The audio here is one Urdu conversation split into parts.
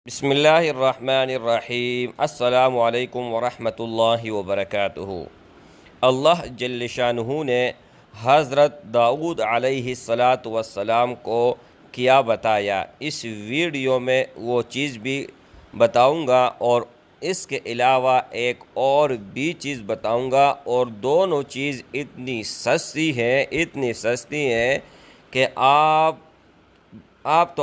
بسم اللہ الرحمن الرحیم۔ السلام علیکم ورحمۃ اللہ وبرکاتہ۔ اللہ جل شانہ نے حضرت داؤد علیہ السلام کو کیا بتایا، اس ویڈیو میں وہ چیز بھی بتاؤں گا اور اس کے علاوہ ایک اور بھی چیز بتاؤں گا، اور دونوں چیز اتنی سستی ہیں کہ آپ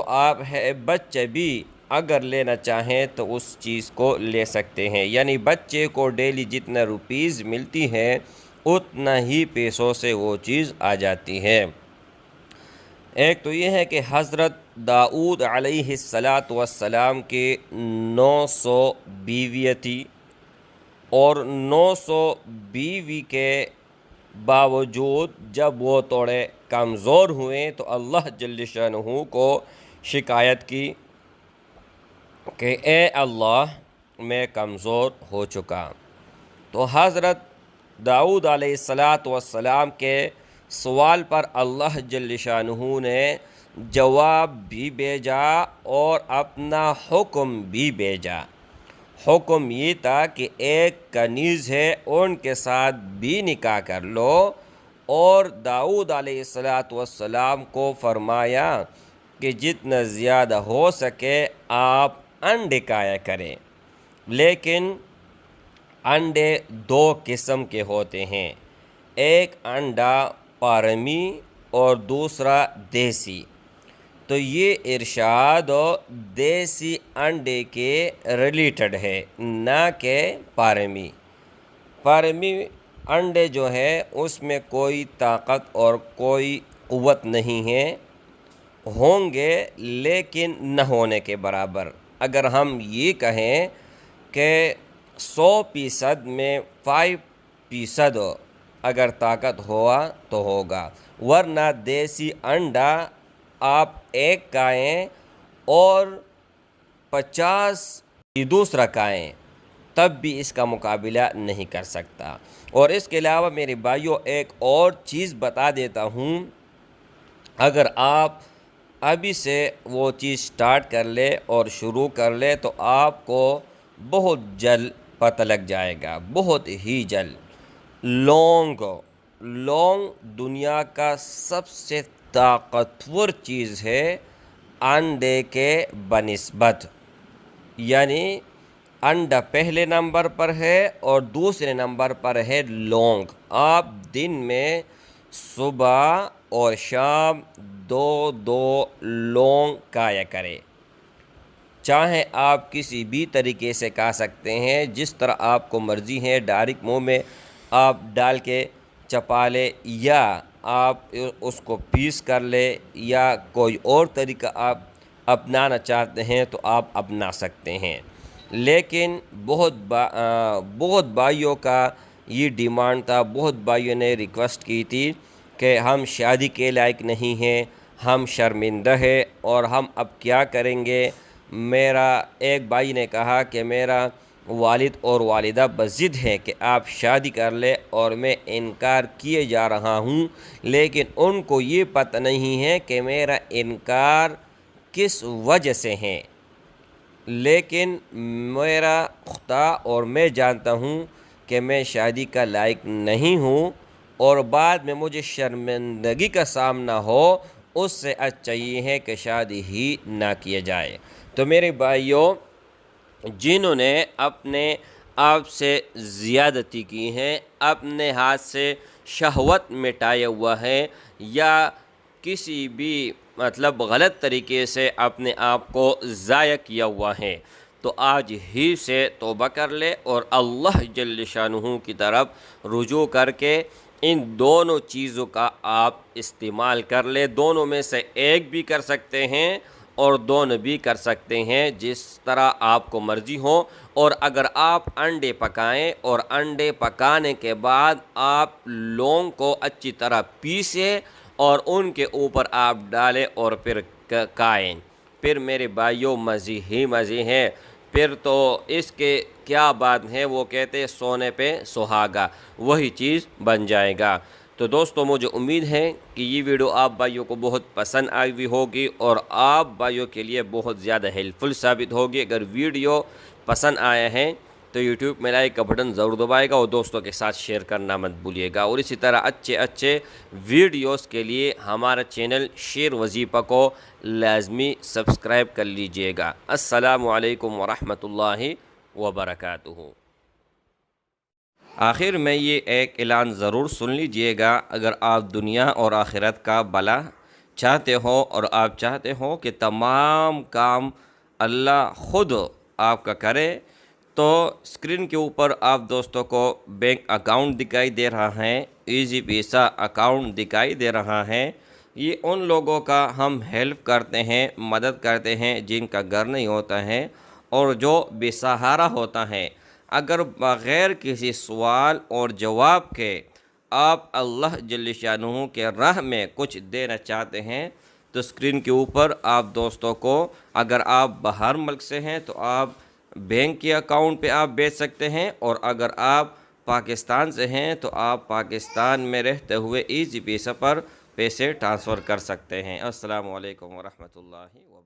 ہے بچے بھی اگر لینا چاہیں تو اس چیز کو لے سکتے ہیں، یعنی بچے کو ڈیلی جتنا روپیز ملتی ہے اتنا ہی پیسوں سے وہ چیز آ جاتی ہے۔ ایک تو یہ ہے کہ حضرت داؤد علیہ السلام کے 900 بیویاں تھی، اور 900 بیوی کے باوجود جب وہ تھوڑے کمزور ہوئے تو اللہ جل شانہ کو شکایت کی کہ اے اللہ میں کمزور ہو چکا۔ تو حضرت داؤد علیہ السلام کے سوال پر اللہ جل شانہ نے جواب بھی بھیجا اور اپنا حکم بھی بھیجا۔ حکم یہ تھا کہ ایک کنیز ہے ان کے ساتھ بھی نکاح کر لو، اور داؤد علیہ السلام کو فرمایا کہ جتنا زیادہ ہو سکے آپ انڈے کھایا کریں، لیکن انڈے دو قسم کے ہوتے ہیں، ایک انڈا پارمی اور دوسرا دیسی۔ تو یہ ارشاد دیسی انڈے کے ریلیٹڈ ہے، نہ کہ پارمی انڈے جو ہے اس میں کوئی طاقت اور کوئی قوت نہیں ہے، ہوں گے لیکن نہ ہونے کے برابر۔ اگر ہم یہ کہیں کہ 100% میں 5% اگر طاقت ہوا تو ہوگا، ورنہ دیسی انڈا آپ ایک کھائیں اور 50 دوسرا کھائیں تب بھی اس کا مقابلہ نہیں کر سکتا۔ اور اس کے علاوہ میرے بھائیوں ایک اور چیز بتا دیتا ہوں، اگر آپ ابھی سے وہ چیز سٹارٹ کر لے اور شروع کر لے تو آپ کو بہت جلد پتہ لگ جائے گا، بہت ہی جلد۔ لونگ دنیا کا سب سے طاقتور چیز ہے انڈے کے بنسبت، یعنی انڈا پہلے نمبر پر ہے اور دوسرے نمبر پر ہے لونگ۔ آپ دن میں صبح اور شام دو لونگ کھایا کریں، چاہے آپ کسی بھی طریقے سے کھا سکتے ہیں، جس طرح آپ کو مرضی ہے، ڈائریکٹ منہ میں آپ ڈال کے چپا لے، یا آپ اس کو پیس کر لے، یا کوئی اور طریقہ آپ اپنانا چاہتے ہیں تو آپ اپنا سکتے ہیں۔ لیکن بہت بھائیوں کا یہ ڈیمانڈ تھا، بہت بھائیوں نے ریکویسٹ کی تھی کہ ہم شادی کے لائق نہیں ہیں، ہم شرمندہ ہیں اور ہم اب کیا کریں گے۔ میرا ایک بھائی نے کہا کہ میرا والد اور والدہ بضد ہے کہ آپ شادی کر لیں، اور میں انکار کیے جا رہا ہوں، لیکن ان کو یہ پتہ نہیں ہے کہ میرا انکار کس وجہ سے ہے۔ لیکن میرا خدا اور میں جانتا ہوں کہ میں شادی کا لائق نہیں ہوں، اور بعد میں مجھے شرمندگی کا سامنا ہو، اس سے اچھا یہ ہے کہ شادی ہی نہ کیا جائے۔ تو میرے بھائیوں، جنہوں نے اپنے آپ سے زیادتی کی ہے، اپنے ہاتھ سے شہوت مٹایا ہوا ہے، یا کسی بھی غلط طریقے سے اپنے آپ کو ضائع کیا ہوا ہے، تو آج ہی سے توبہ کر لے اور اللہ جل شانہ کی طرف رجوع کر کے ان دونوں چیزوں کا آپ استعمال کر لے۔ دونوں میں سے ایک بھی کر سکتے ہیں اور دونوں بھی کر سکتے ہیں، جس طرح آپ کو مرضی ہو۔ اور اگر آپ انڈے پکائیں اور انڈے پکانے کے بعد آپ لونگ کو اچھی طرح پیسیں اور ان کے اوپر آپ ڈالیں اور پھر کھائیں، پھر میرے بھائیوں مزے ہی مزے ہیں۔ پھر تو اس کے کیا بات ہے، وہ کہتے سونے پہ سہاگا، وہی چیز بن جائے گا۔ تو دوستوں مجھے امید ہے کہ یہ ویڈیو آپ بھائیوں کو بہت پسند آئی ہوئی ہوگی اور آپ بھائیوں کے لیے بہت زیادہ ہیلپ فل ثابت ہوگی۔ اگر ویڈیو پسند آیا ہے تو یوٹیوب میں لائک کا بٹن ضرور دبائے گا اور دوستوں کے ساتھ شیئر کرنا مت بھولیے گا، اور اسی طرح اچھے ویڈیوز کے لیے ہمارا چینل شیر وظیفہ کو لازمی سبسکرائب کر لیجئے گا۔ السلام علیکم ورحمۃ اللہ وبرکاتہ۔ آخر میں یہ ایک اعلان ضرور سن لیجئے گا، اگر آپ دنیا اور آخرت کا بھلا چاہتے ہو اور آپ چاہتے ہو کہ تمام کام اللہ خود آپ کا کرے، تو اسکرین کے اوپر آپ دوستوں کو بینک اکاؤنٹ دکھائی دے رہا ہے، ایزی پیسہ اکاؤنٹ دکھائی دے رہا ہے۔ یہ ان لوگوں کا ہم ہیلپ کرتے ہیں، مدد کرتے ہیں جن کا گھر نہیں ہوتا ہے اور جو بے سہارا ہوتا ہے۔ اگر بغیر کسی سوال اور جواب کے آپ اللہ جل شانہ کے راہ میں کچھ دینا چاہتے ہیں تو اسکرین کے اوپر آپ دوستوں کو، اگر آپ باہر ملک سے ہیں تو آپ بینک کے اکاؤنٹ پہ آپ بھیج سکتے ہیں، اور اگر آپ پاکستان سے ہیں تو آپ پاکستان میں رہتے ہوئے ایزی پیسہ پر پیسے ٹرانسفر کر سکتے ہیں۔ السلام علیکم ورحمۃ اللہ وبرکاتہ۔